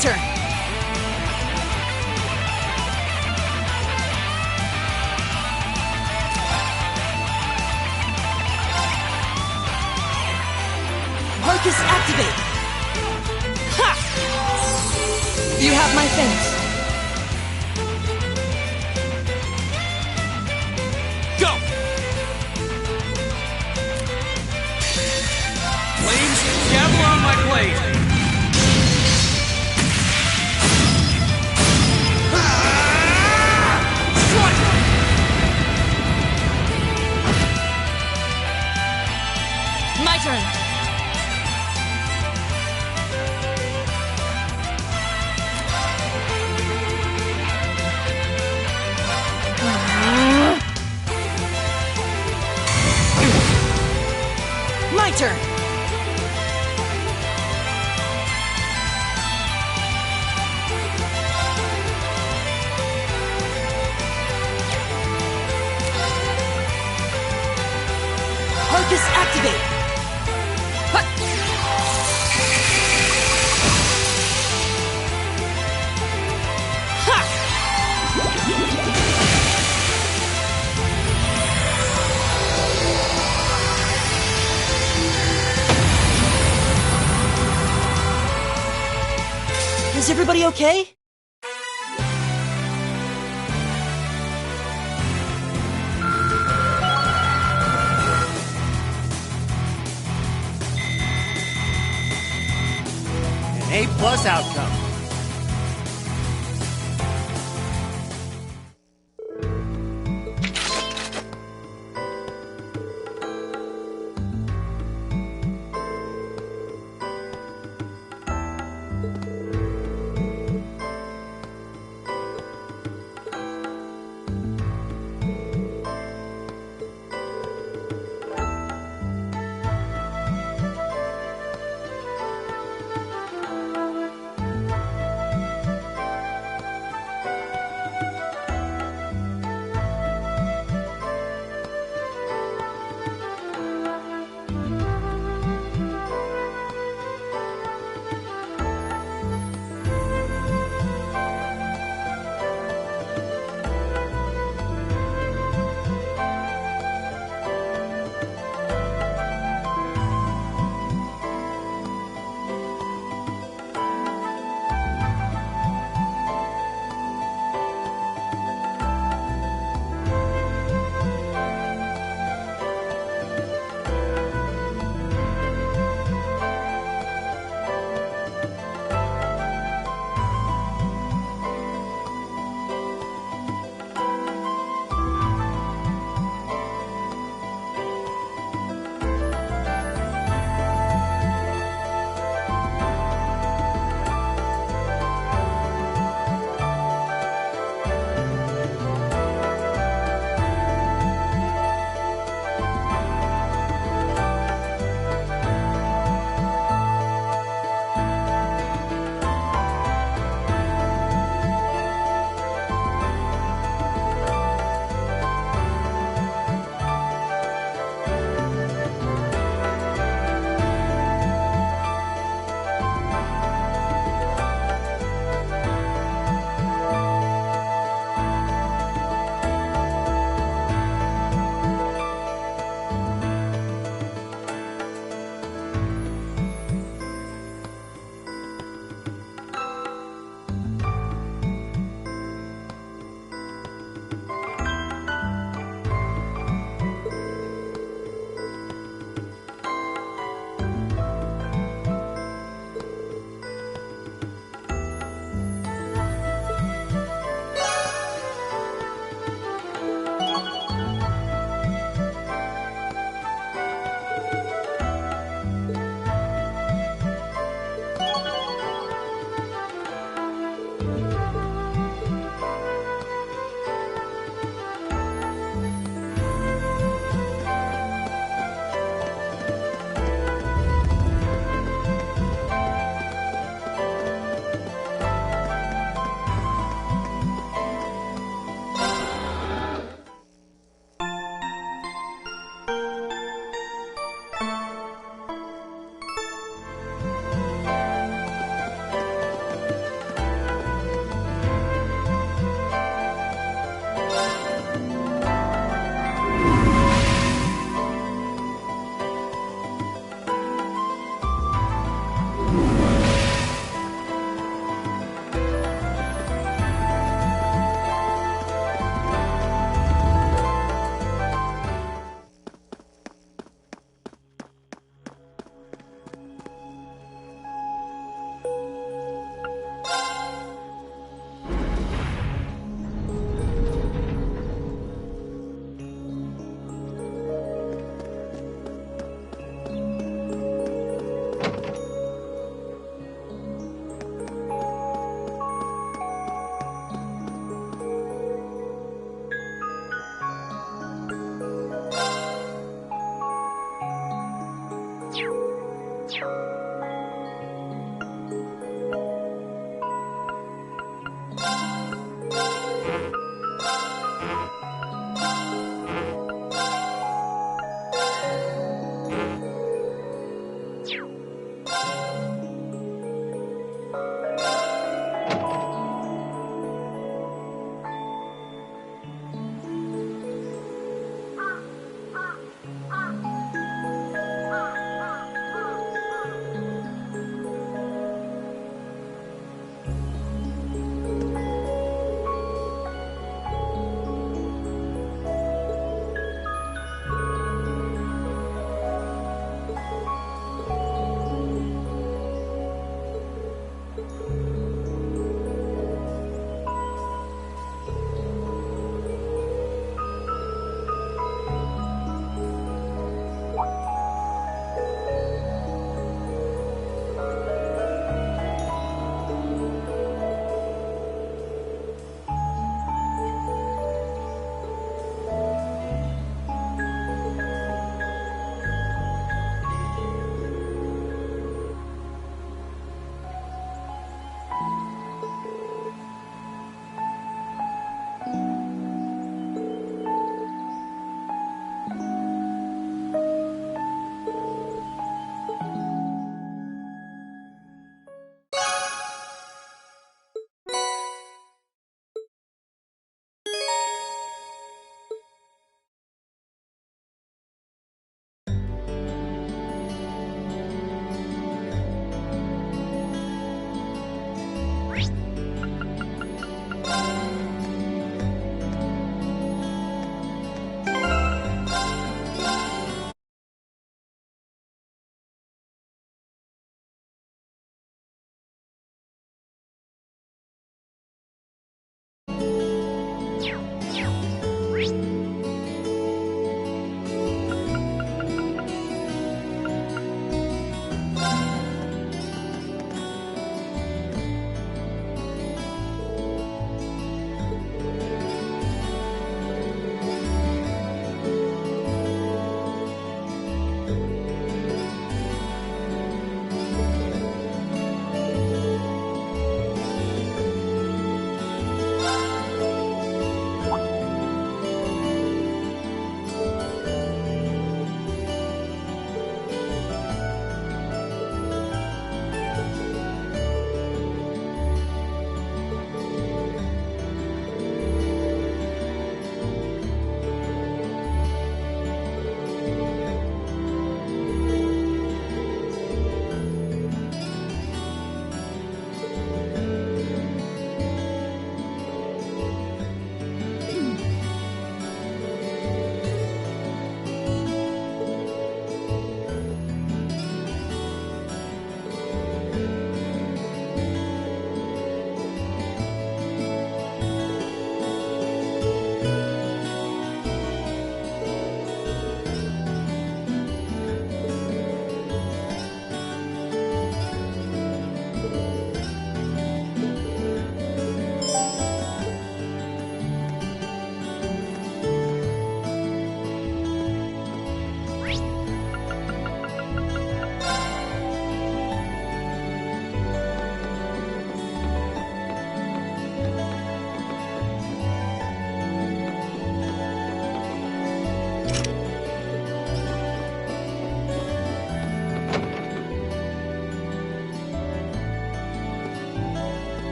turn. Focus activate. Ha! You have my thanks. Go! Flames, gather on my blade. Strike! My turn. My turn. Focus activate. Huh. Ha! Is everybody okay? An A+ outcome.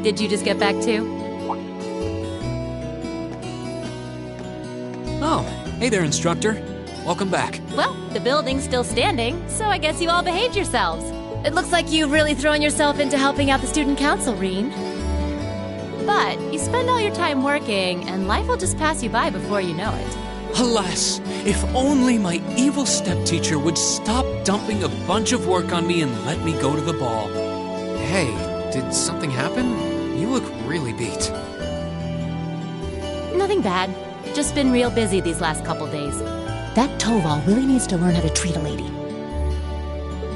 Did you just get back too? Oh, hey there, instructor. Welcome back. Well, the building's still standing, so I guess you all behaved yourselves. It looks like you've really thrown yourself into helping out the student council, Reen. But you spend all your time working, and life will just pass you by before you know it. Alas, if only my evil stepteacher would stop dumping a bunch of work on me and let me go to the ball. Hey, did something happen? You look really beat. Nothing bad. Just been real busy these last couple days. That Toval really needs to learn how to treat a lady.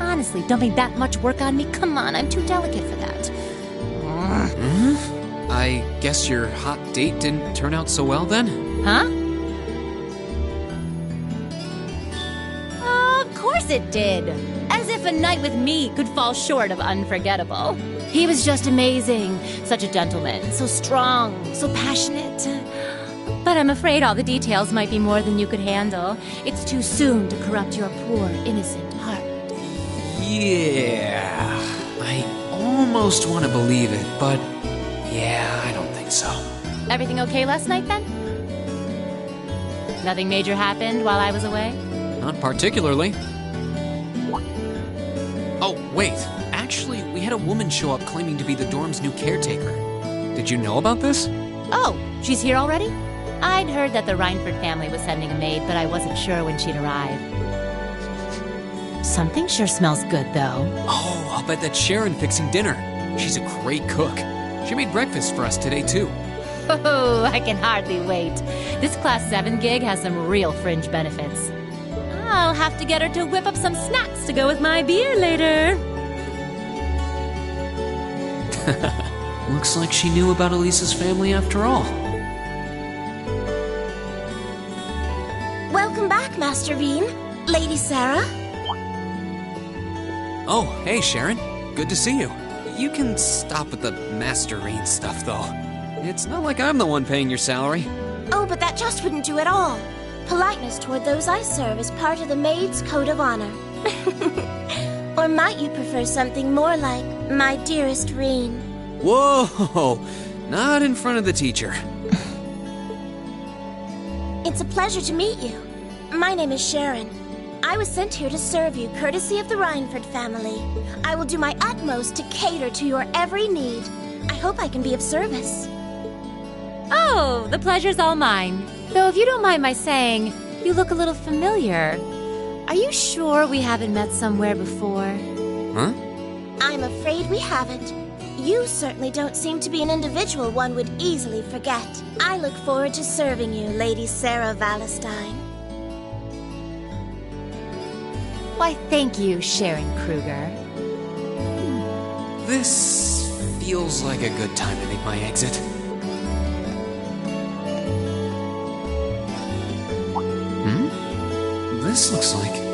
Honestly, dumping that much work on me? Come on, I'm too delicate for that. I guess your hot date didn't turn out so well then? Huh? Of course it did. As if a night with me could fall short of unforgettable. He was just amazing. Such a gentleman. So strong. So passionate. But I'm afraid all the details might be more than you could handle. It's too soon to corrupt your poor, innocent heart. Yeah. I almost want to believe it, but yeah, I don't think so. Everything okay last night, then? Nothing major happened while I was away? Not particularly. Oh, wait. Actually, we had a woman show up claiming to be the dorm's new caretaker. Did you know about this? Oh, she's here already? I'd heard that the Reinford family was sending a maid, but I wasn't sure when she'd arrive. Something sure smells good, though. Oh, I'll bet that's Sharon fixing dinner. She's a great cook. She made breakfast for us today, too. Oh, I can hardly wait. This Class 7 gig has some real fringe benefits. I'll have to get her to whip up some snacks to go with my beer later. Looks like she knew about Elisa's family after all. Welcome back, Master Bean. Lady Sarah. Oh, hey, Sharon. Good to see you. You can stop with the Master Rain stuff, though. It's not like I'm the one paying your salary. Oh, but that just wouldn't do at all. Politeness toward those I serve is part of the maid's code of honor. Or might you prefer something more like, my dearest Reen? Whoa! Not in front of the teacher. It's a pleasure to meet you. My name is Sharon. I was sent here to serve you, courtesy of the Reinford family. I will do my utmost to cater to your every need. I hope I can be of service. Oh, the pleasure's all mine. Though if you don't mind my saying, you look a little familiar. Are you sure we haven't met somewhere before? Huh? I'm afraid we haven't. You certainly don't seem to be an individual one would easily forget. I look forward to serving you, Lady Sarah Valestine. Why, thank you, Sharon Kruger. This feels like a good time to make my exit. This looks like...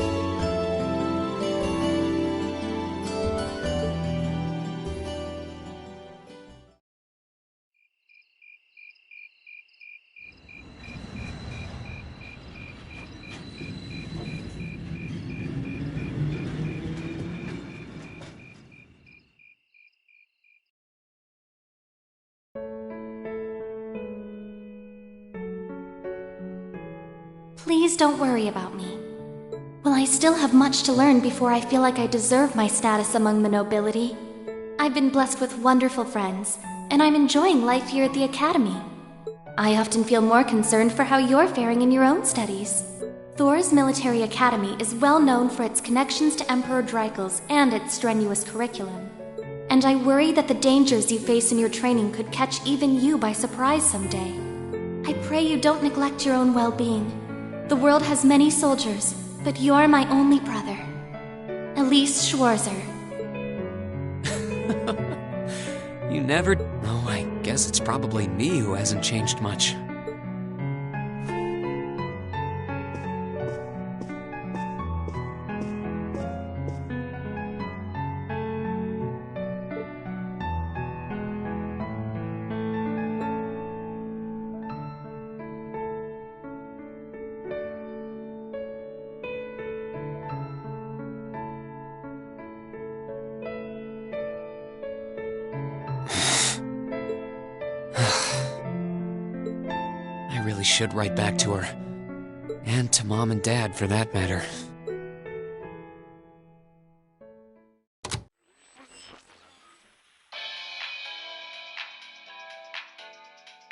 Please don't worry about me. Well, I still have much to learn before I feel like I deserve my status among the nobility. I've been blessed with wonderful friends, and I'm enjoying life here at the Academy. I often feel more concerned for how you're faring in your own studies. Thor's Military Academy is well known for its connections to Emperor Dreikels and its strenuous curriculum. And I worry that the dangers you face in your training could catch even you by surprise someday. I pray you don't neglect your own well-being. The world has many soldiers, but you're my only brother. Elise Schwarzer. You never... Oh, I guess it's probably me who hasn't changed much. really should write back to her. And to Mom and Dad, for that matter.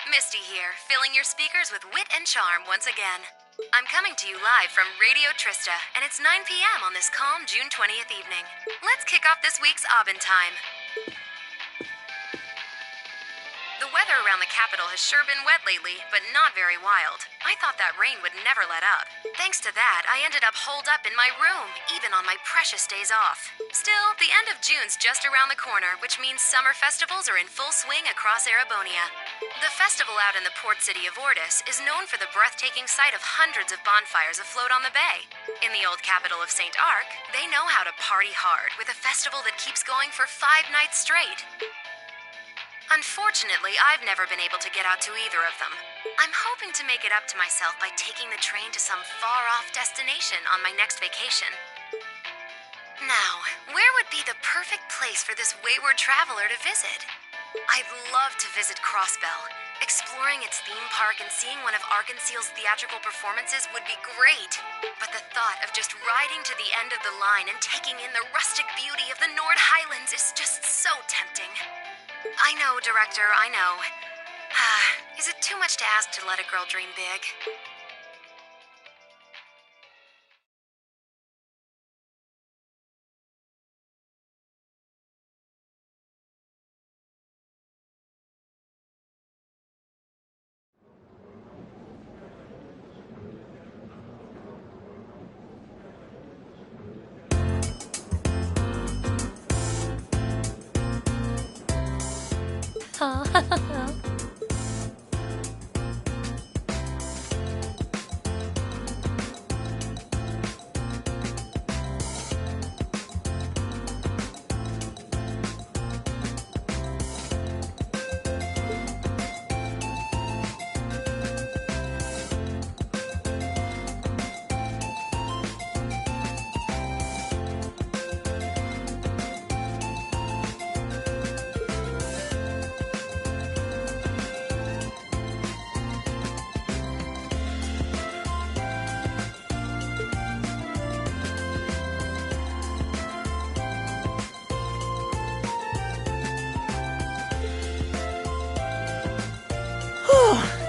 Misty here, filling your speakers with wit and charm once again. I'm coming to you live from Radio Trista, and it's 9 p.m. on this calm June 20th evening. Let's kick off this week's Aubin time. The weather around the capital has sure been wet lately, but not very wild. I thought that rain would never let up. Thanks to that, I ended up holed up in my room, even on my precious days off. Still, the end of June's just around the corner, which means summer festivals are in full swing across Erebonia. The festival out in the port city of Ordis is known for the breathtaking sight of hundreds of bonfires afloat on the bay. In the old capital of St. Arc, they know how to party hard with a festival that keeps going for 5 nights straight. Unfortunately, I've never been able to get out to either of them. I'm hoping to make it up to myself by taking the train to some far-off destination on my next vacation. Now, where would be the perfect place for this wayward traveler to visit? I'd love to visit Crossbell. Exploring its theme park and seeing one of Arkansas's theatrical performances would be great. But the thought of just riding to the end of the line and taking in the rustic beauty of the Nord Highlands is just so tempting. I know, Director, I know. Is it too much to ask to let a girl dream big?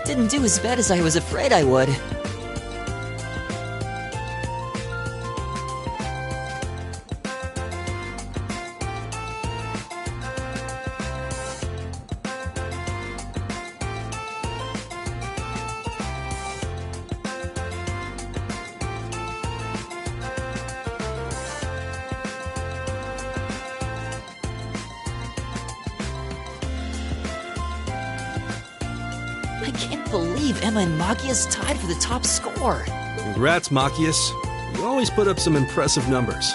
Didn't do as bad as I was afraid I would. I can't believe Emma and Machias tied for the top score. Congrats, Machias. You always put up some impressive numbers.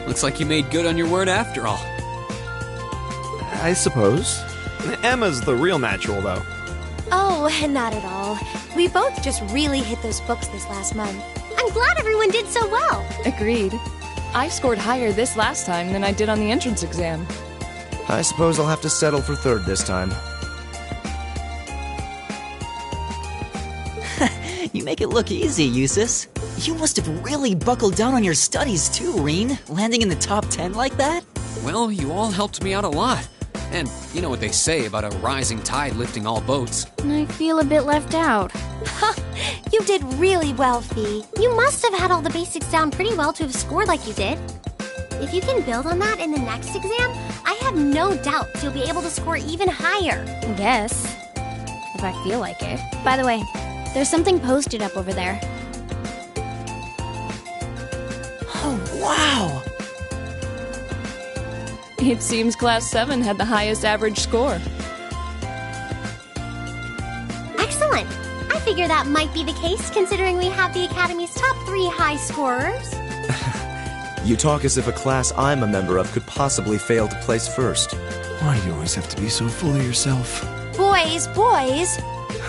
Looks like you made good on your word after all. I suppose. Emma's the real natural, though. Oh, not at all. We both just really hit those books this last month. I'm glad everyone did so well. Agreed. I scored higher this last time than I did on the entrance exam. I suppose I'll have to settle for third this time. You make it look easy, Eustace. You must have really buckled down on your studies too, Reen, landing in the top 10 like that? Well, you all helped me out a lot. And you know what they say about a rising tide lifting all boats. I feel a bit left out. You did really well, Fee. You must have had all the basics down pretty well to have scored like you did. If you can build on that in the next exam, I have no doubt you'll be able to score even higher. Guess. If I feel like it. By the way, there's something posted up over there. Oh, wow! It seems Class 7 had the highest average score. Excellent. I figure that might be the case considering we have the Academy's top 3 high scorers. You talk as if a class I'm a member of could possibly fail to place first. Why do you always have to be so full of yourself? Boys!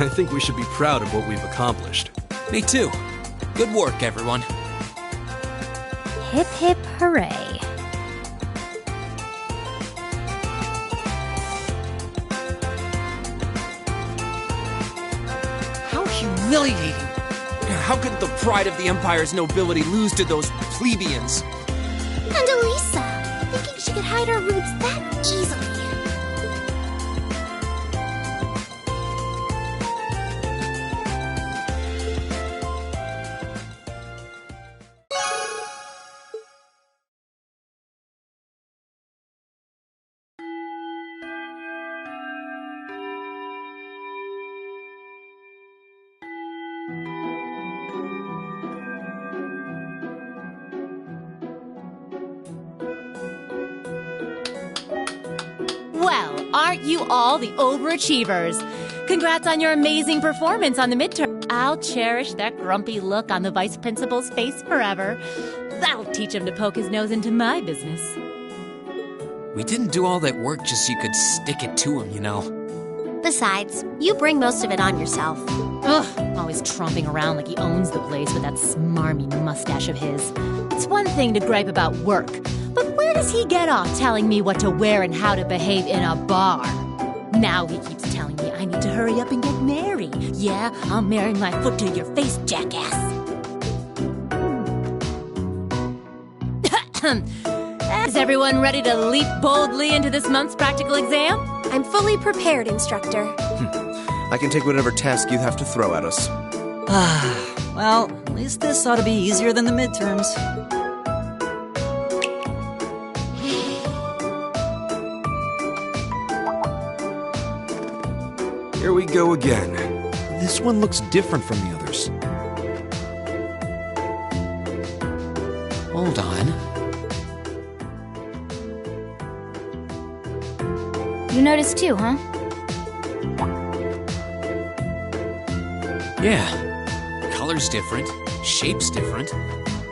I think we should be proud of what we've accomplished. Me too. Good work, everyone. Hip hip hooray. humiliating. How could the pride of the Empire's nobility lose to those plebeians? And Elisa, thinking she could hide her roots that easily. Well, aren't you all the overachievers? Congrats on your amazing performance on the midterm. I'll cherish that grumpy look on the vice principal's face forever. That'll teach him to poke his nose into my business. We didn't do all that work just so you could stick it to him, you know. Besides, you bring most of it on yourself. Ugh, always tromping around like he owns the place with that smarmy mustache of his. It's one thing to gripe about work, but where does he get off telling me what to wear and how to behave in a bar? Now he keeps telling me I need to hurry up and get married. Yeah, I'll marry my foot to your face, jackass. Is everyone ready to leap boldly into this month's practical exam? I'm fully prepared, instructor. I can take whatever task you have to throw at us. Well, at least this ought to be easier than the midterms. Here we go again. This one looks different from the others. Hold on. You noticed too, huh? Yeah. Color's different, shape's different,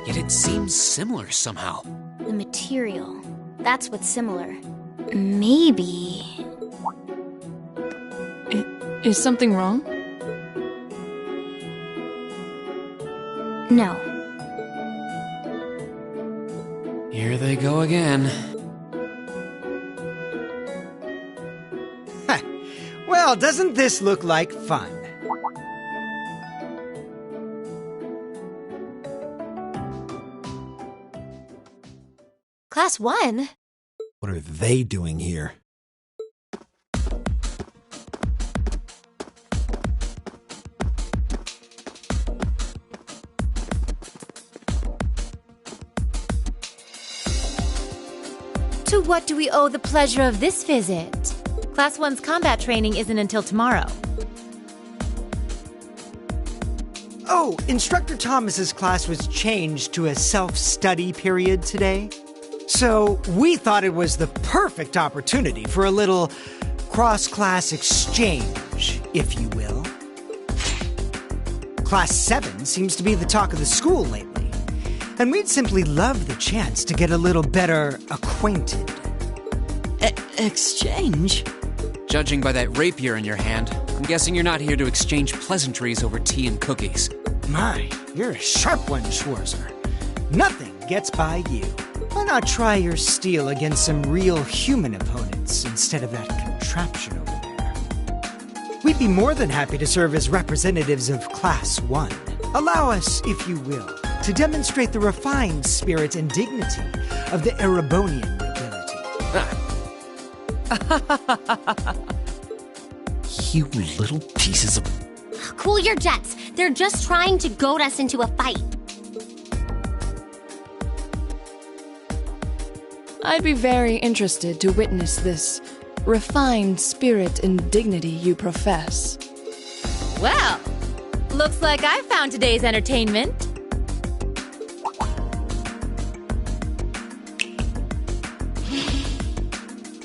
yet it seems similar somehow. The material. That's what's similar. Maybe... Is something wrong? No. Here they go again. Well, doesn't this look like fun? Class 1? What are they doing here? To what do we owe the pleasure of this visit? Class 1's combat training isn't until tomorrow. Oh, Instructor Thomas's class was changed to a self-study period today. So we thought it was the perfect opportunity for a little cross-class exchange, if you will. Class 7 seems to be the talk of the school lately, and we'd simply love the chance to get a little better acquainted. Exchange? Judging by that rapier in your hand, I'm guessing you're not here to exchange pleasantries over tea and cookies. My, you're a sharp one, Schwarzer. Nothing gets by you. Why not try your steel against some real human opponents instead of that contraption over there? We'd be more than happy to serve as representatives of Class 1. Allow us, if you will, to demonstrate the refined spirit and dignity of the Erebonian nobility. You little pieces of... Cool your jets. They're just trying to goad us into a fight. I'd be very interested to witness this refined spirit and dignity you profess. Well, looks like I found today's entertainment.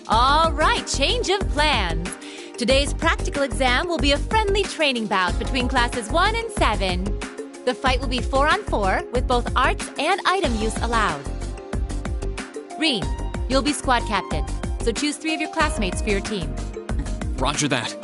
All right, change of plans. Today's practical exam will be a friendly training bout between classes 1 and 7. The fight will be 4-on-4 with both arts and item use allowed. Reen, you'll be squad captain, so choose 3 of your classmates for your team. Roger that.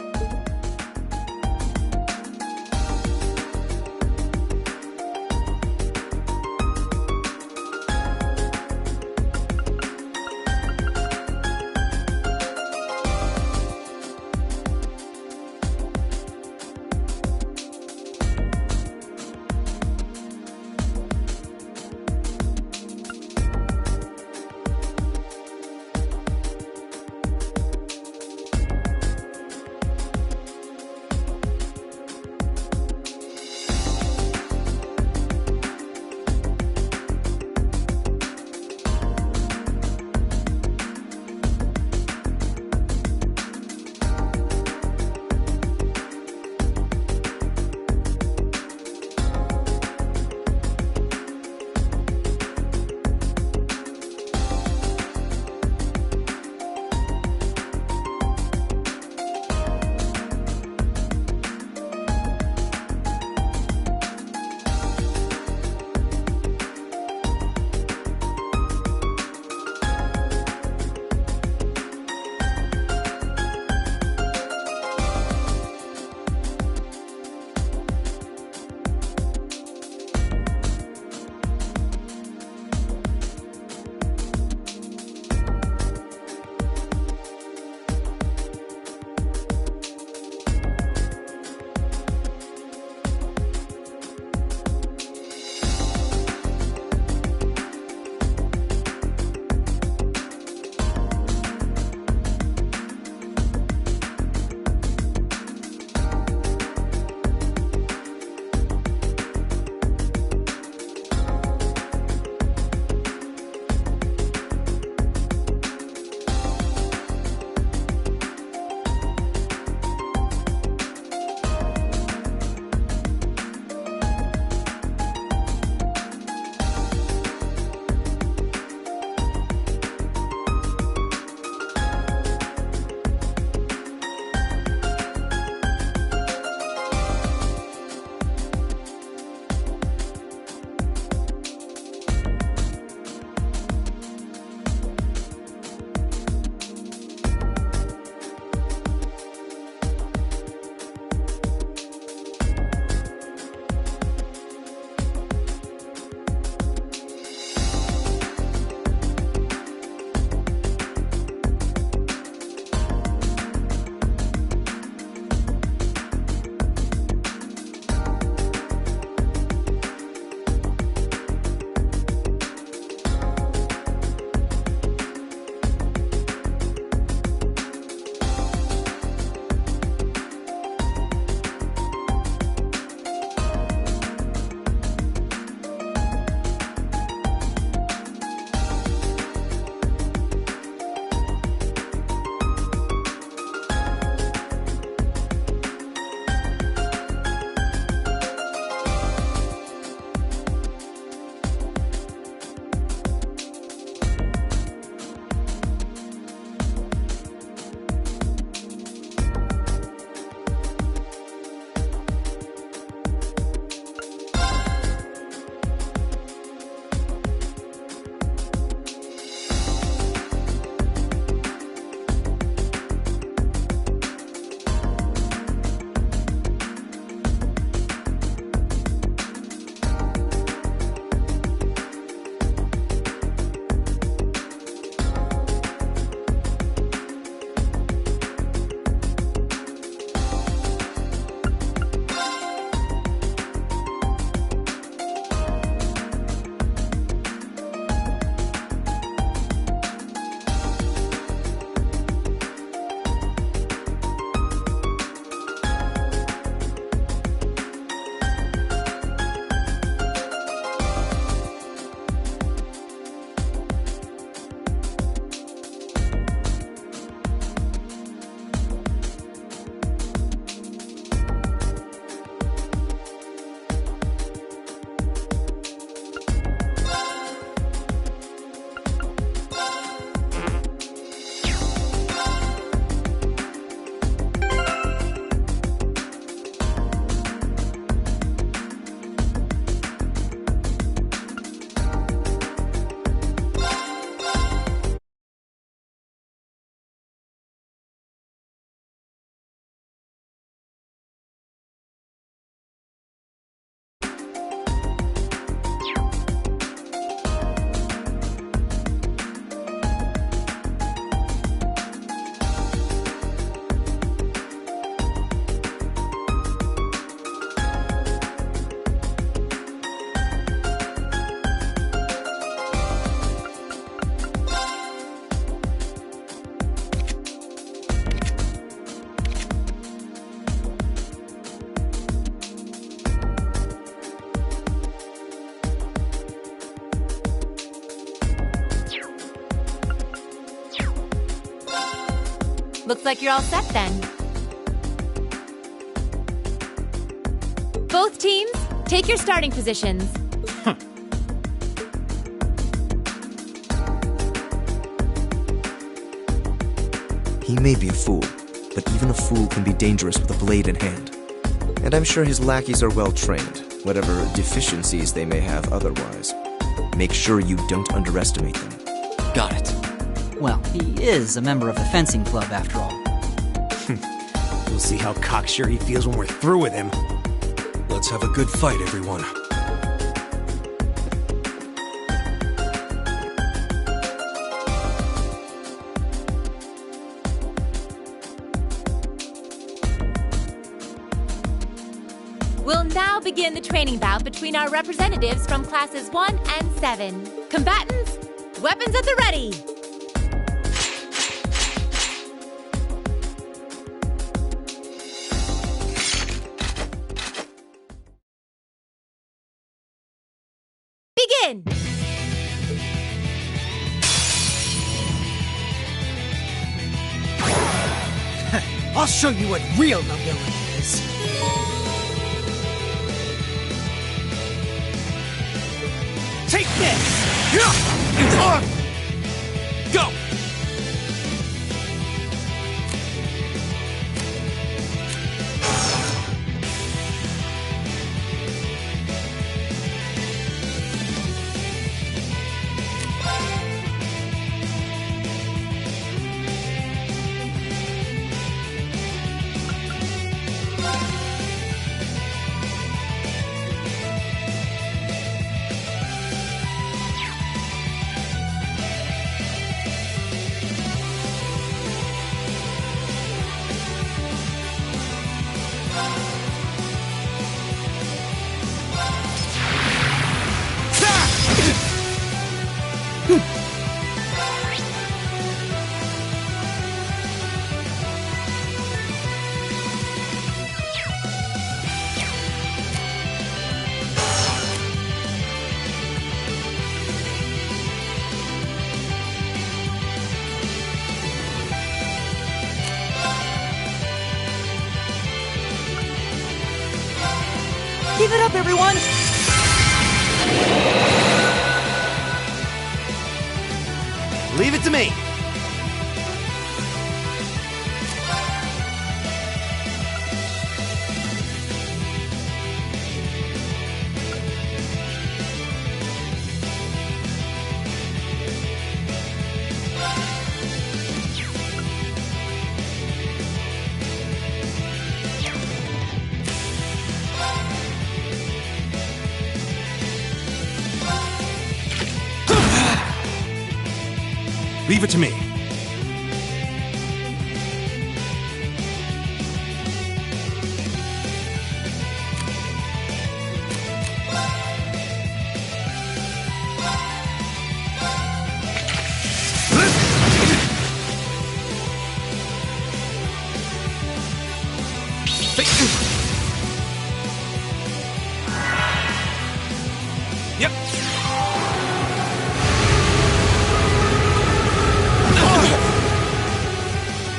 Looks like you're all set then. Both teams, take your starting positions. He may be a fool, but even a fool can be dangerous with a blade in hand. And I'm sure his lackeys are well trained, whatever deficiencies they may have otherwise. Make sure you don't underestimate them. Got it. Well, he is a member of the fencing club after all. We'll see how cocksure he feels when we're through with him. Let's have a good fight, everyone. We'll now begin the training bout between our representatives from classes 1 and 7. Combatants, weapons at the ready! Begin! I'll show you what real nobility is. Take this! Go! Give it up, everyone! Leave it to me. Leave it to me. Yep.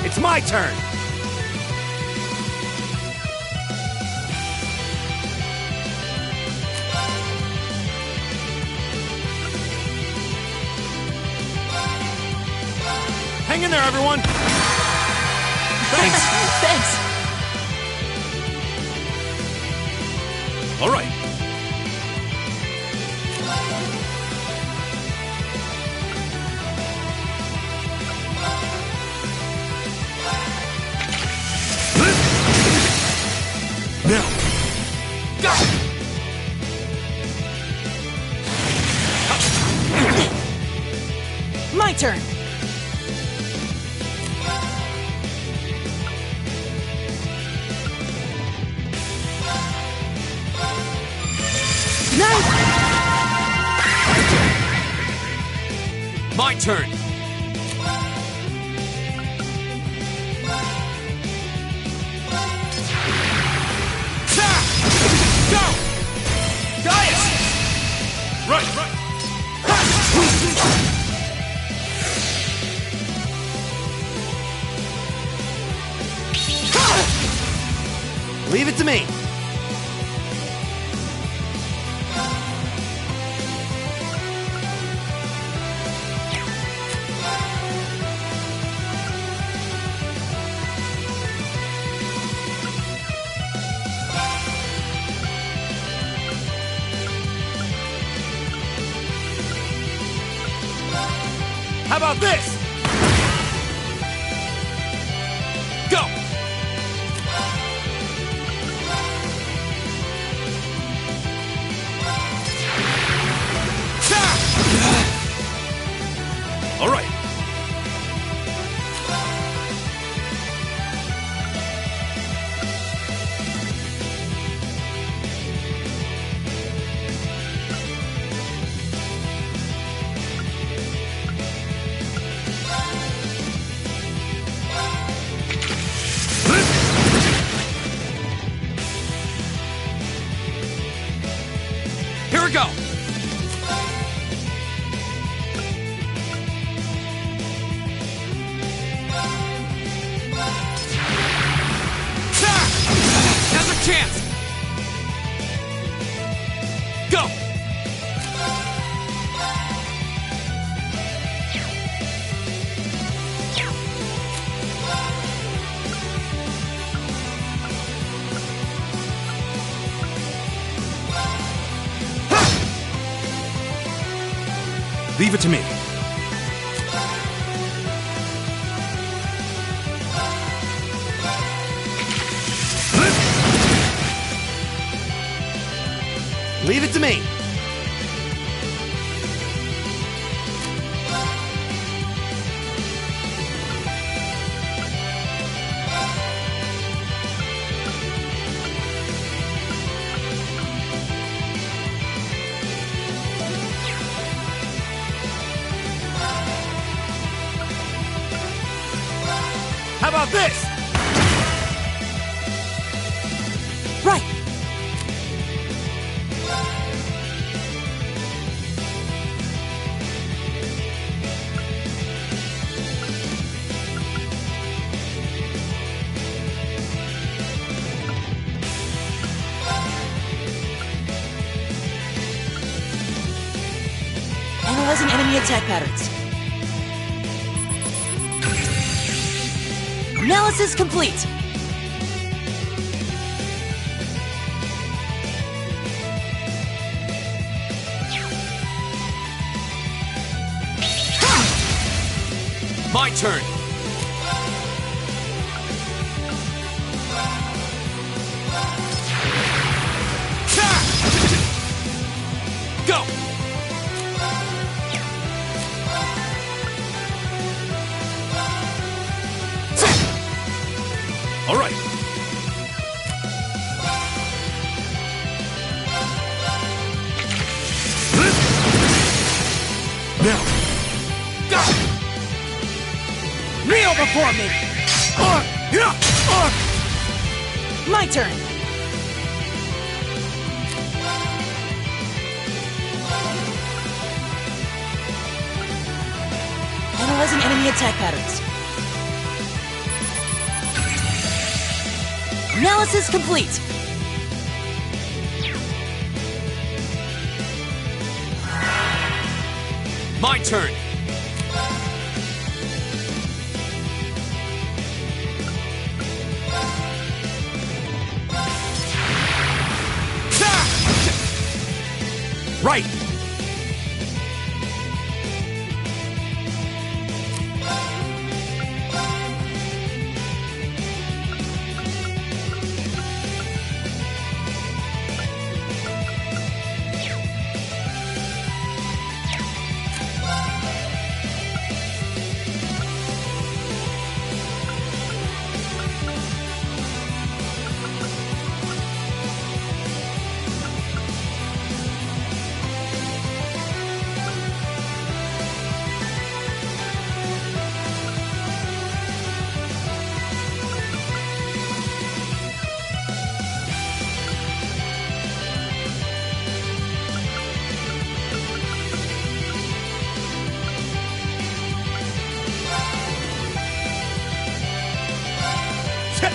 It's my turn! Hang in there, everyone! Thanks! Thanks! All right. Now, go! My turn! My turn! Go! Gaius! Right, right! Leave it to me. How about this? Go! All right. Here we go. Now's our chance! Go! Leave it to me. Leave it to me. How about this? Right! Analyzing enemy attack patterns. Analysis complete! My turn. Go! All right. Now. Go! Kneel before me! My turn! Analyzing enemy attack patterns. Analysis complete! My turn. Right!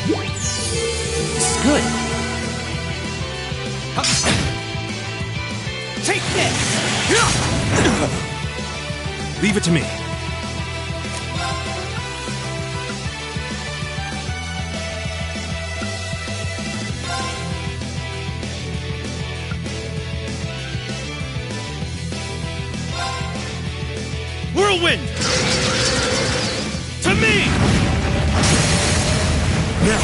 This is good. Take this! Leave it to me. Whirlwind! To me! Now!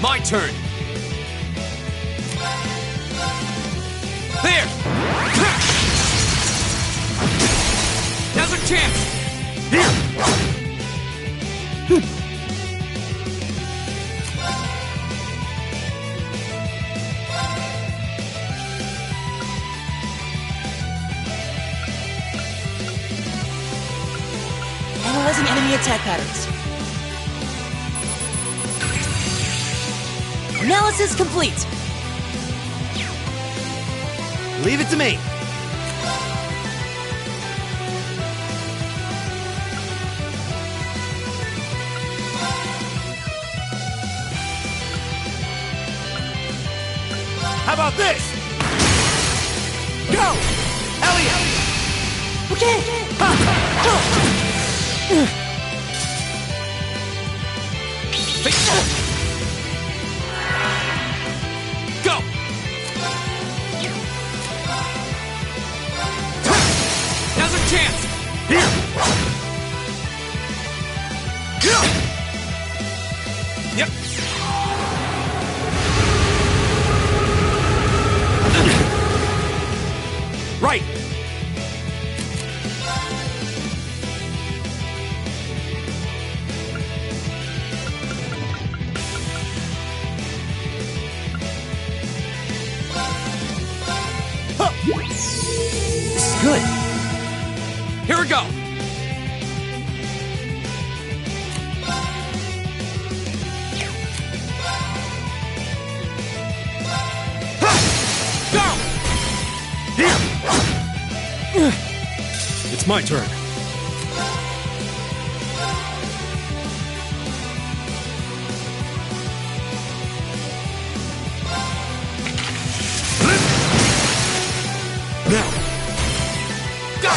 My turn! There! Now's our chance! Analyzing enemy attack patterns. Analysis complete. Leave it to me. How about this? Go! Elliot! Okay. Go! Now's our chance! Here! Yep. Right! This is good. Here we go! Go! Here! It's my turn. Now! Go!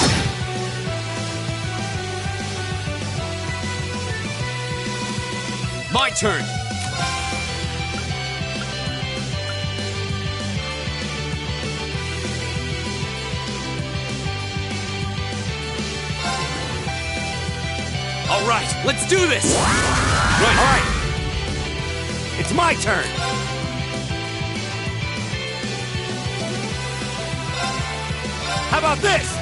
My turn! All right, let's do this! Right. All right! It's my turn! How about this?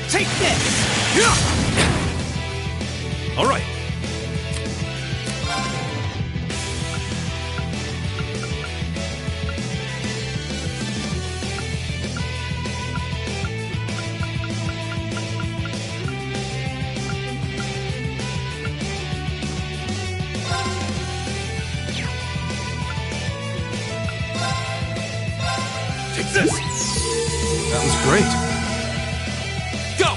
Take this! All right. Take this! That was great. Go!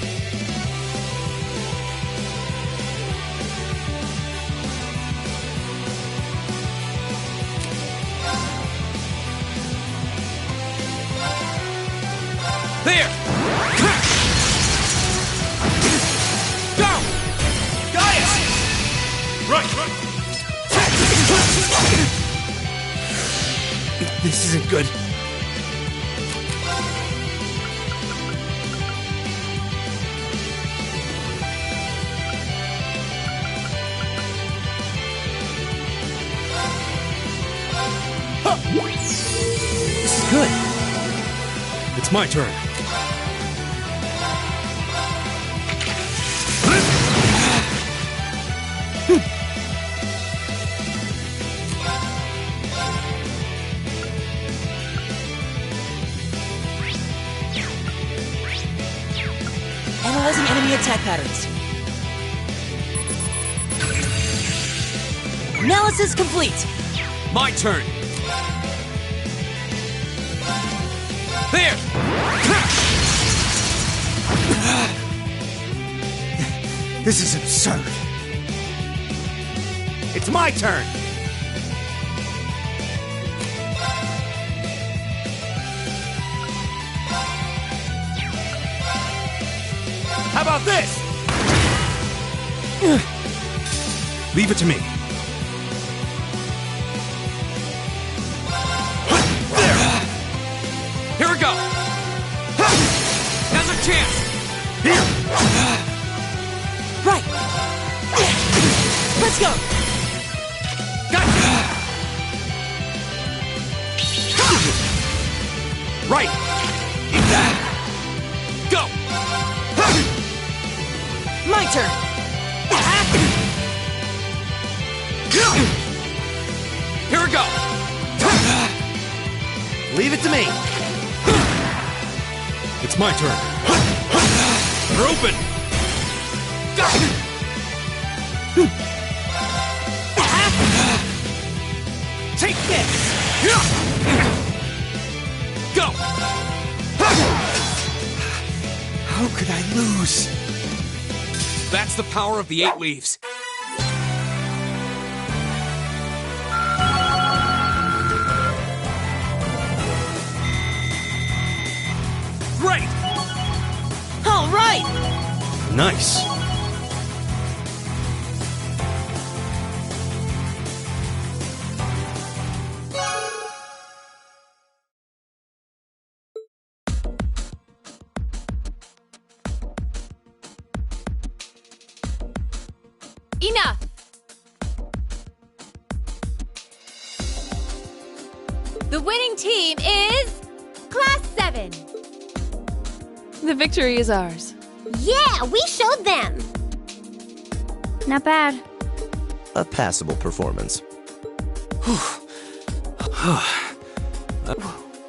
There! Go! Gaius! Right! This isn't good. This is good. It's my turn. Analyzing enemy attack patterns. Analysis complete. My turn! There! This is absurd. It's my turn! How about this? Leave it to me. There! Here we go! Now's our chance! Here! Right! Let's go! Gotcha! Right! Go! My turn! Here we go! Leave it to me. It's my turn. We're open! Take this! Go! How could I lose? That's the power of the 8 leaves. Great! All right! Nice. Enough! The winning team is Class 7. The victory is ours. Yeah, we showed them. Not bad. A passable performance.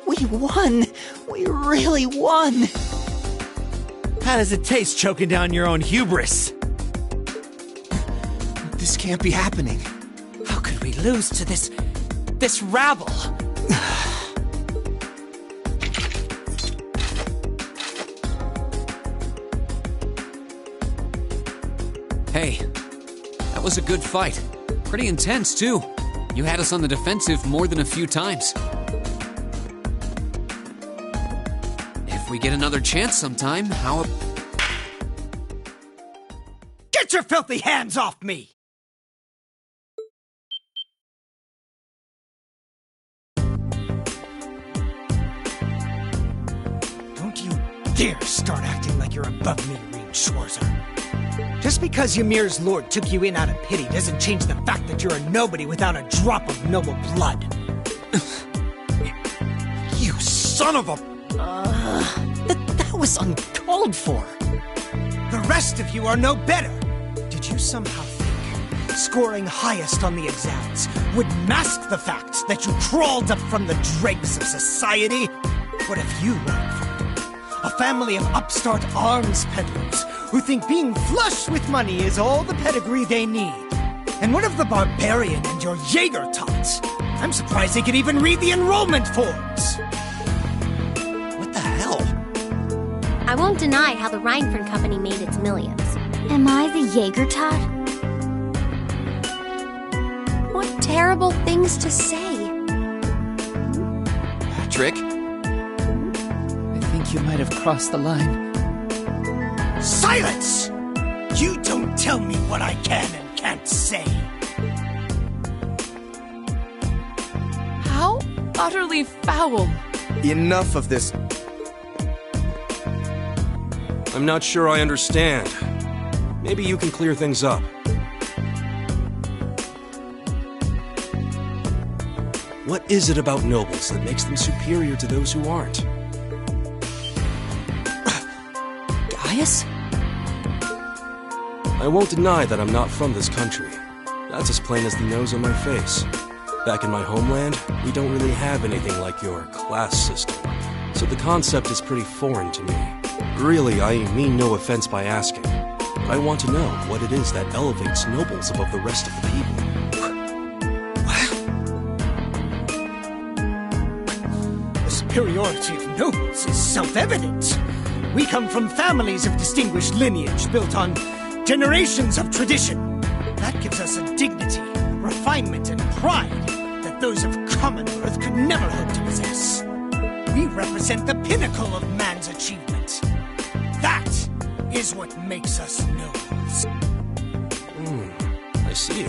We won! We really won! How does it taste choking down your own hubris? This can't be happening. How could we lose to this rabble? Hey, that was a good fight. Pretty intense, too. You had us on the defensive more than a few times. If we get another chance sometime, how... Get your filthy hands off me! Don't you dare start acting like you're above me, Reem Schwarzer. Just because Ymir's lord took you in out of pity doesn't change the fact that you're a nobody without a drop of noble blood. You son of a... That was uncalled for. The rest of you are no better. Did you somehow think scoring highest on the exams would mask the fact that you crawled up from the dregs of society? What if you were a family of upstart arms peddlers who think being flush with money is all the pedigree they need? And what of the barbarian and your Jaeger tots? I'm surprised they could even read the enrollment forms. What the hell? I won't deny how the Rhineford Company made its millions. Am I the Jaeger tot? What terrible things to say. Patrick? I think you might have crossed the line. Silence! You don't tell me what I can and can't say. How utterly foul! Enough of this. I'm not sure I understand. Maybe you can clear things up. What is it about nobles that makes them superior to those who aren't? Gaius? I won't deny that I'm not from this country. That's as plain as the nose on my face. Back in my homeland, we don't really have anything like your class system, so the concept is pretty foreign to me. Really, I mean no offense by asking, but I want to know what it is that elevates nobles above the rest of the people. superiority of nobles is self-evident. We come from families of distinguished lineage built on generations of tradition. That gives us a dignity, refinement, and pride that those of Commonwealth could never hope to possess. We represent the pinnacle of man's achievement. That is what makes us nobles. I see.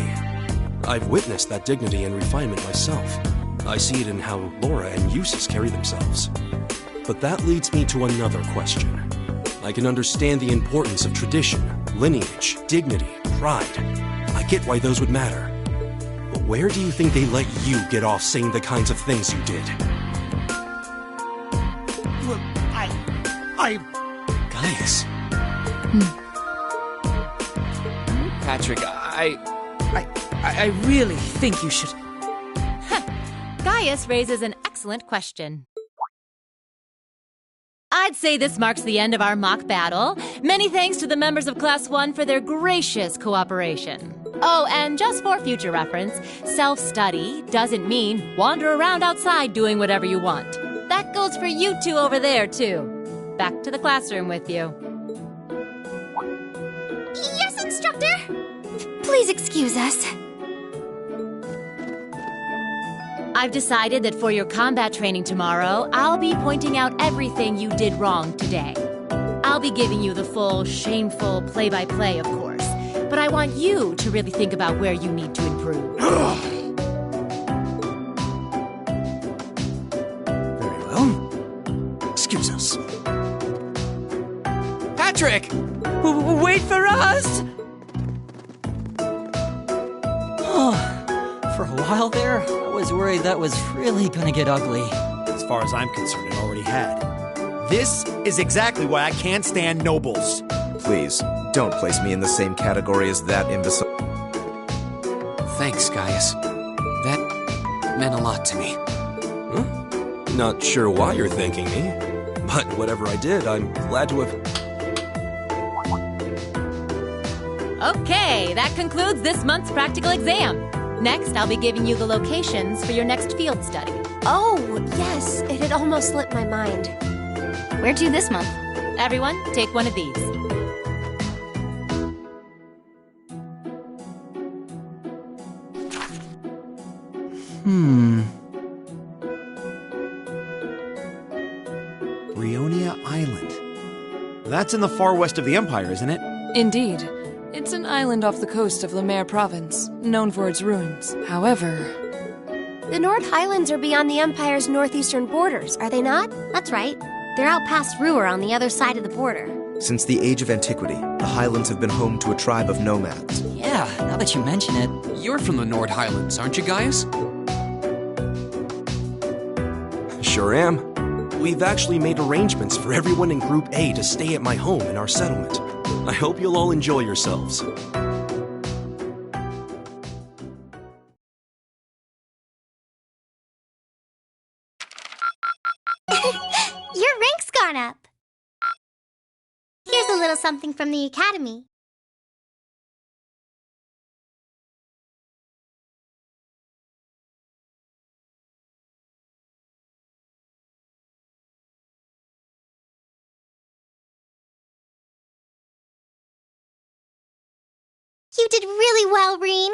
I've witnessed that dignity and refinement myself. I see it in how Laura and Eustace carry themselves. But that leads me to another question. I can understand the importance of tradition, lineage, dignity, pride. I get why those would matter. But where do you think they let you get off saying the kinds of things you did? Well, Gaius. Patrick, I really think you should... Gaius raises an excellent question. I'd say this marks the end of our mock battle. Many thanks to the members of Class 1 for their gracious cooperation. Oh, and just for future reference, self-study doesn't mean wander around outside doing whatever you want. That goes for you two over there, too. Back to the classroom with you. Yes, instructor! Please excuse us. I've decided that for your combat training tomorrow, I'll be pointing out everything you did wrong today. I'll be giving you the full, shameful play-by-play, of course. But I want you to really think about where you need to improve. very well. Excuse us. Patrick! Wait for us! For a while there, I was worried that was really gonna get ugly. As far as I'm concerned, it already had. This is exactly why I can't stand nobles. Please, don't place me in the same category as that imbecile. Thanks, Gaius. That meant a lot to me. Huh? Not sure why you're thanking me, but whatever I did, I'm glad to have... Okay, that concludes this month's practical exam. Next, I'll be giving you the locations for your next field study. Oh, yes, it had almost slipped my mind. Where to this month? Everyone, take one of these. Brionia Island. That's in the far west of the Empire, isn't it? Indeed. It's an island off the coast of Lemaire Province, known for its ruins. However... The Nord Highlands are beyond the Empire's northeastern borders, are they not? That's right. They're out past Ruhr on the other side of the border. Since the age of antiquity, the Highlands have been home to a tribe of nomads. Yeah, now that you mention it. You're from the Nord Highlands, aren't you, Gaius? Sure am. We've actually made arrangements for everyone in Group A to stay at my home in our settlement. I hope you'll all enjoy yourselves. Your rank's gone up. Here's a little something from the Academy. You did really well, Reen.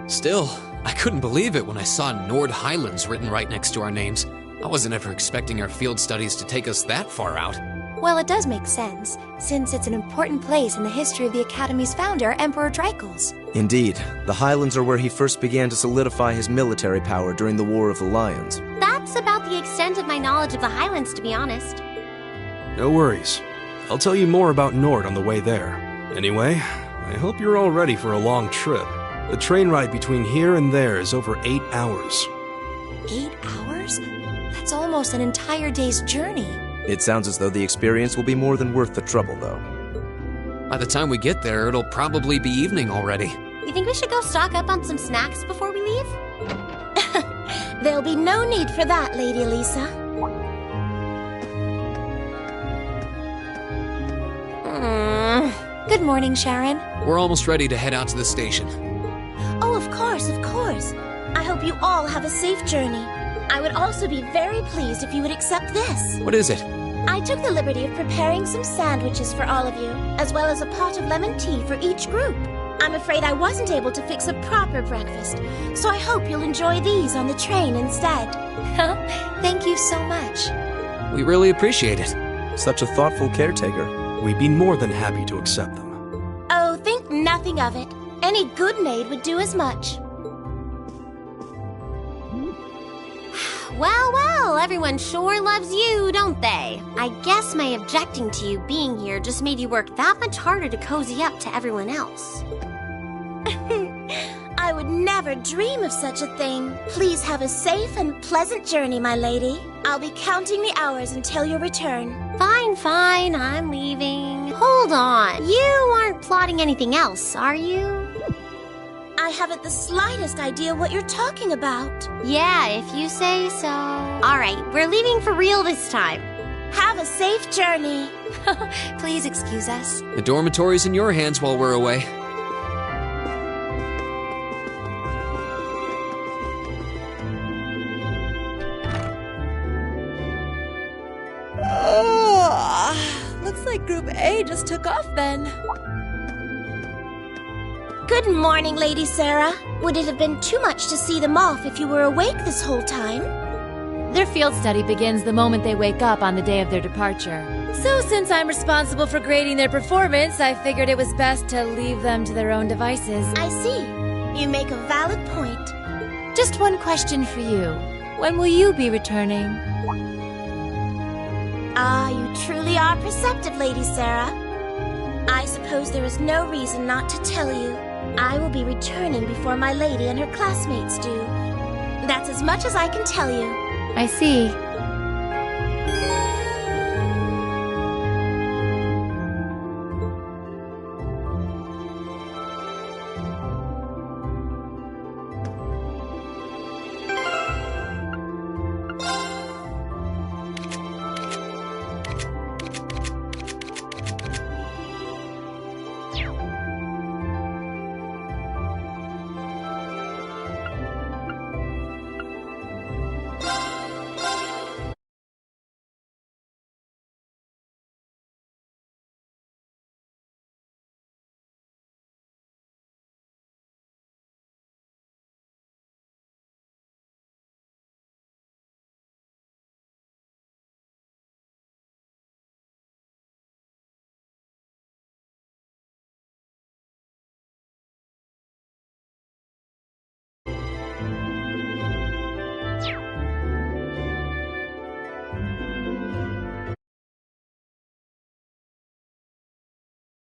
Still, I couldn't believe it when I saw Nord Highlands written right next to our names. I wasn't ever expecting our field studies to take us that far out. Well, it does make sense, since it's an important place in the history of the Academy's founder, Emperor Dreichels. Indeed, the Highlands are where he first began to solidify his military power during the War of the Lions. That's about the extent of my knowledge of the Highlands, to be honest. No worries. I'll tell you more about Nord on the way there. Anyway, I hope you're all ready for a long trip. The train ride between here and there is over 8 hours. 8 hours? That's almost an entire day's journey. It sounds as though the experience will be more than worth the trouble, though. By the time we get there, it'll probably be evening already. You think we should go stock up on some snacks before we leave? There'll be no need for that, Lady Elisa. Good morning, Sharon. We're almost ready to head out to the station. Oh, of course, of course. I hope you all have a safe journey. I would also be very pleased if you would accept this. What is it? I took the liberty of preparing some sandwiches for all of you, as well as a pot of lemon tea for each group. I'm afraid I wasn't able to fix a proper breakfast, so I hope you'll enjoy these on the train instead. Thank you so much. We really appreciate it. Such a thoughtful caretaker. We'd be more than happy to accept them. Oh, think nothing of it. Any good maid would do as much. Well, everyone sure loves you, don't they? I guess my objecting to you being here just made you work that much harder to cozy up to everyone else. I would never dream of such a thing. Please have a safe and pleasant journey, my lady. I'll be counting the hours until your return. Fine, I'm leaving. Hold on, you aren't plotting anything else, are you? I haven't the slightest idea what you're talking about. Yeah, if you say so. All right, we're leaving for real this time. Have a safe journey. Please excuse us. The dormitory's in your hands while we're away. Looks like Group A just took off then. Good morning, Lady Sarah. Would it have been too much to see them off if you were awake this whole time? Their field study begins the moment they wake up on the day of their departure. So since I'm responsible for grading their performance, I figured it was best to leave them to their own devices. I see. You make a valid point. Just one question for you. When will you be returning? Ah, you truly are perceptive, Lady Sarah. I suppose there is no reason not to tell you. I will be returning before my lady and her classmates do. That's as much as I can tell you. I see.